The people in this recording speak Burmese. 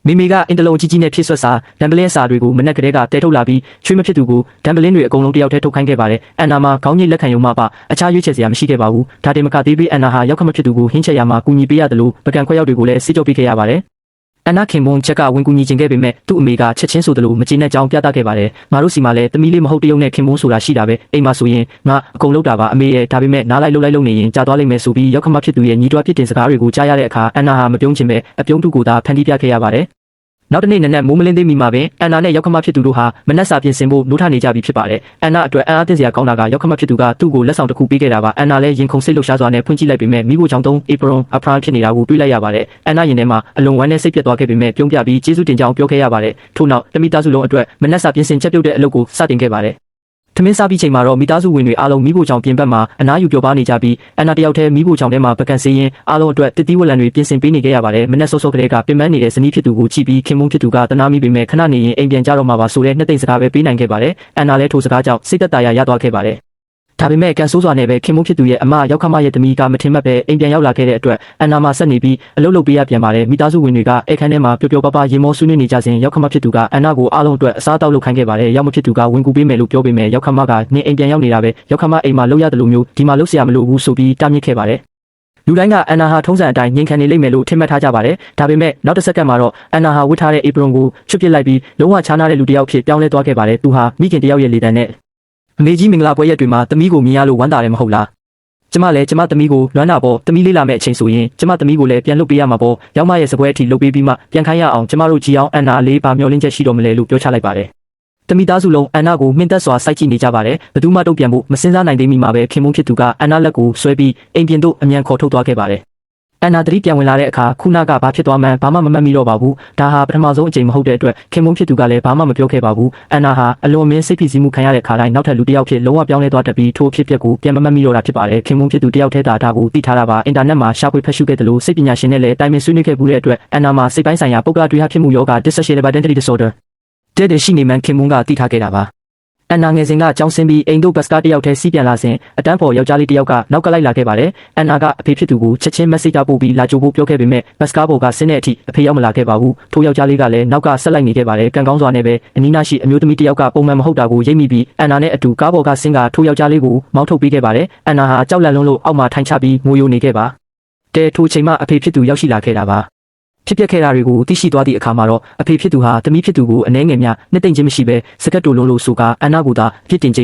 မိမိကအင်တလုံးကြီးကြီးနဲ့ဖြစ်ဆွတ်စာဒမ်ဘလင်းစာတွေကိုမနက်ကလေးကတဲထုတ်လာပြီးချွေးမဖြစ်သူကိုဒမ်ဘလင်းတွေအကုန်လုံးတယောက်တည်းထုတ်ခိုင်းခဲ့ပါတယ်အန်နာမှာခေါင်းညိတ်လက်ခံရုံမှပါအခြားရွေးချယ်စရာမရှိခဲ့ပါဘူးဒါတင်မကသေးပြီးအန်နာဟာရောက်ခမဖြစ်သူကိုဟင်းချက်ရမှာကူညီပေးရတယ်လို့ပကံခွက်ရောက်တွေကိုလည်းစစ်ကြောပေးခဲ့ရပါတယ်အန်နာခင်မွန်ချက်ကဝင်ကူညီခြင်းခဲ့ပေမဲ့သူ့အမေကချက်ချင်းဆိုသလိုမကျေနပ်ကြောင်းပြသခဲ့ပါတယ်ငါတို့စီမှာလည်းသမီးလေးမဟုတ်တရုံနဲ့ခင်မွန်ဆိုတာရှိတာပဲအိမ်မှာဆိုရင်ငါအကုန်လုပ်တာပါအမေရဲ့ဒါပေမဲ့နားလိုက်လှုပ်လိုက်လုပ်နေရင်ကြာသွားလိမ့်မယ်ဆိုပြီးရောက်ခမဖြစ်သူရဲ့ညီတွားဖြစ်တင်စကားတွေကိုကြားရတဲ့အခါအန်နာဟာမပြုံးချင်ပဲအပြုံးတူကိုသာဖန်တီးပြခဲ့ရပါတယ်နောက်တနေ့နက်မိုးမလင်းသေးမီမှာပင်အန်နာနဲ့ရောက်ခမဖြစ်သူတို့ဟာမနက်စာပြင်ဆင်ဖို့နိုးထနေကြပြီဖြစ်ပါတယ်အန်နာအတွက်အံ့အားသင့်စရာကောင်းတာကရောက်ခမဖြစ်သူကသူ့ကိုလက်ဆောင်တစ်ခုပေးခဲ့တာပါအန်နာလည်းရင်ခုန်စိတ်လှုပ်ရှားစွာနဲ့ဖွင့်ကြည့်လိုက်ပေမဲ့မိဖို့ချောင်းသုံး apron အဖရန်ဖြစ်နေတာကိုတွေးလိုက်ရပါတယ်အန်နာရင်ထဲမှာအလွန်ဝမ်းနဲ့စိတ်ပြတ်သွားခဲ့ပေမဲ့ပြုံးပြပြီးကျေးဇူးတင်ကြောင်းပြောခဲ့ရပါတယ်ထို့နောက်တမိသားစုလုံးအတွက်မနက်စာပြင်ဆင်ချက်ပြုတ်တဲ့အလုပ်ကိုစတင်ခဲ့ပါတယ်ထမင်းစားပြီးချိန်မှာတော့မိသားစုဝင်တွေအားလုံးမိဖို့ချောင်ပြင်ဘက်မှာအနားယူပျော်ပါနေကြပြီးအန်နာတယောက်တည်းမိဖို့ချောင်ထဲမှာပကံစေးရင်အားလုံးအတွက်တစ်တီးဝလံတွေပြင်ဆင်ပေးနေခဲ့ရပါတယ်မနက်စောစောကလေးကပြင်ပန်းနေတဲ့ဇနီးဖြစ်သူကိုကြည့်ပြီးခင်မုန်းဖြစ်သူကတနာမိပေမဲ့ခဏနေရင်အိမ်ပြန်ကြတော့မှာပါဆိုတဲ့နှစ်သိမ့်စကားပဲပေးနိုင်ခဲ့ပါတယ်အန်နာလည်းထိုစကားကြောင့်စိတ်သက်သာရာရသွားခဲ့ပါတယ်ဒါပေမဲ့ကန်ဆိုးစွာနဲ့ပဲခင်မုန်းဖြစ်သူရဲ့အမရောက်ခမရဲ့တမီးကမထင်မှတ်ပဲအိမ်ပြန်ရောက်လာခဲ့တဲ့အတွက်အန်နာမှာဆက်နေပြီးအလုပ်လုပ်ပေးရပြန်ပါတယ်မိသားစုဝင်တွေကအခန်းထဲမှာပျော်ပျော်ပါးပါးရေမောဆွေးနွေးနေကြစဉ်ရောက်ခမဖြစ်သူကအန်နာကိုအားလုံးအတွက်အစားတောက်လုပ်ခိုင်းခဲ့ပါတယ်ရောက်မဖြစ်သူကဝင်ကူပေးမယ်လို့ပြောပေမဲ့ရောက်ခမကနေအိမ်ပြန်ရောက်နေတာပဲရောက်ခမအိမ်မှာလုပ်ရတယ်လို့မျိုးဒီမှာလုပ်เสียမလို့ဘူးဆိုပြီးတားမြစ်ခဲ့ပါတယ်လူတိုင်းကအန်နာဟာထုံးစံအတိုင်းငြိမ်ခံနေလိမ့်မယ်လို့ထင်မှတ်ထားကြပါတယ်ဒါပေမဲ့နောက်တစ်စက္ကန့်မှာတော့အန်နာဟာဝတ်ထားတဲ့ apron ကိုချွတ်ပစ်လိုက်ပြီးလုံးဝခြားနားတဲ့လူတစ်ယောက်ဖြစ်ပြောင်းလဲသွားခဲ့ပါတယ်သူဟာမိခင်တစ်ယောက်ရဲ့လေတံနဲ့အမေကြီးမင်္ဂလာပွဲရက်တွေမှာသမီးကိုမြင်ရလို့ဝမ်းသာတယ်မဟုတ်လားကျမလည်းကျမသမီးကိုလွမ်းတာပေါ့သမီးလေးလာမဲ့အချိန်ဆိုရင်ကျမသမီးကိုလည်းပြန်လုပ်ပေးရမှာပေါ့ရောက်မရဲ့စပွဲအထိလုပ်ပေးပြီးမှပြန်ခိုင်းရအောင်ကျမတို့ကြည်အောင်အန်နာလေးပါမျောလင်းချက်ရှိတော်မလဲလို့ပြောချလိုက်ပါတယ်သမီးသားစုလုံးအန်နာကိုမှင်သက်စွာစိုက်ကြည့်နေကြပါတယ်ဘယ်သူမှတုံ့ပြန်ဖို့မစင်စားနိုင်သေးမိမှာပဲခင်မုန်းဖြစ်သူကအန်နာလက်ကိုဆွဲပြီးအိမ်ပြင်သို့အမြန်ခေါ်ထုတ်သွားခဲ့ပါတယ်အန်နာသတိပြန်ဝင်လာတဲ့အခါခုနကဘာဖြစ်သွားမှန်းဘာမှမမှတ်မိတော့ပါဘူးဒါဟာပထမဆုံးအကြိမ်မဟုတ်တဲ့အတွက်ခင်မုန်းဖြစ်သူကလည်းဘာမှမပြောခဲ့ပါဘူးအန်နာဟာအလွန်မင်းစိတ်ဖိစီးမှုခံရတဲ့ခါတိုင်းနောက်ထပ်လူတစ်ယောက်ဖြစ်လုံးဝပြောင်းလဲသွားတတ်ပြီးထိုဖြစ်ပျက်ကိုပြန်မမှတ်မိတော့တာဖြစ်ပါတယ်ခင်မုန်းဖြစ်သူတစ်ယောက်ထဲသာဒါကိုသိထားတာပါအင်တာနက်မှာရှာဖွေဖတ်ရှုခဲ့တယ်လို့စိတ်ပညာရှင်နဲ့လည်းတိုင်ပင်ဆွေးနွေးခဲ့မှုတဲ့အတွက်အန်နာမှာစိတ်ပိုင်းဆိုင်ရာပုဂ္ဂလတွေဟာဖြစ်မှုယောဂ dissociative identity disorder တဲ့ရှိနေမှန်းခင်မုန်းကသိထားခဲ့တာပါအန်နာငယ်စဉ်ကကြောင်းဆင်းပြီးအိမ်တို့ဘတ်စကားတစ်ယောက်တည်းစီးပြန်လာစဉ်အတန်းဖော်ယောက်ျားလေးတစ်ယောက်ကနောက်ကလိုက်လာခဲ့ပါတယ်အန်နာကအဖေဖြစ်သူကိုချက်ချင်းမက်ဆေ့ချပို့ပြီးလာကြိုဖို့ပြောခဲ့ပေမဲ့ဘတ်စကားပေါ်ကဆင်းတဲ့အထိအဖေရောက်မလာခဲ့ပါဘူးထိုယောက်ျားလေးကလည်းနောက်ကဆက်လိုက်နေခဲ့ပါတယ်ကံကောင်းစွာနဲ့ပဲအနီးနားရှိအမျိုးသမီးတစ်ယောက်ကပုံမှန်မဟုတ်တာကိုရိပ်မိပြီးအန်နာနဲ့အတူကားပေါ်ကဆင်းကထိုယောက်ျားလေးကိုမောင်းထုတ်ပေးခဲ့ပါတယ်အန်နာဟာကြောက်လန့်လွန်းလို့အောက်မှာထိုင်ချပြီးငိုယိုနေခဲ့ပါတဲထိုချိန်မှအဖေဖြစ်သူရောက်ရှိလာခဲ့တာပါဖြစ်ပျက်ခဲ့တာတွေကိုသိရှိသွားသည့်အခါမှာတော့အဖေဖြစ်သူဟာသမီးဖြစ်သူကိုအနှဲငယ်များနှစ်သိမ့်ခြင်းမရှိဘဲစကတ်တိုလုံးလို့ဆိုကအန်နာကိုသာဖြစ်တင်ခြင်း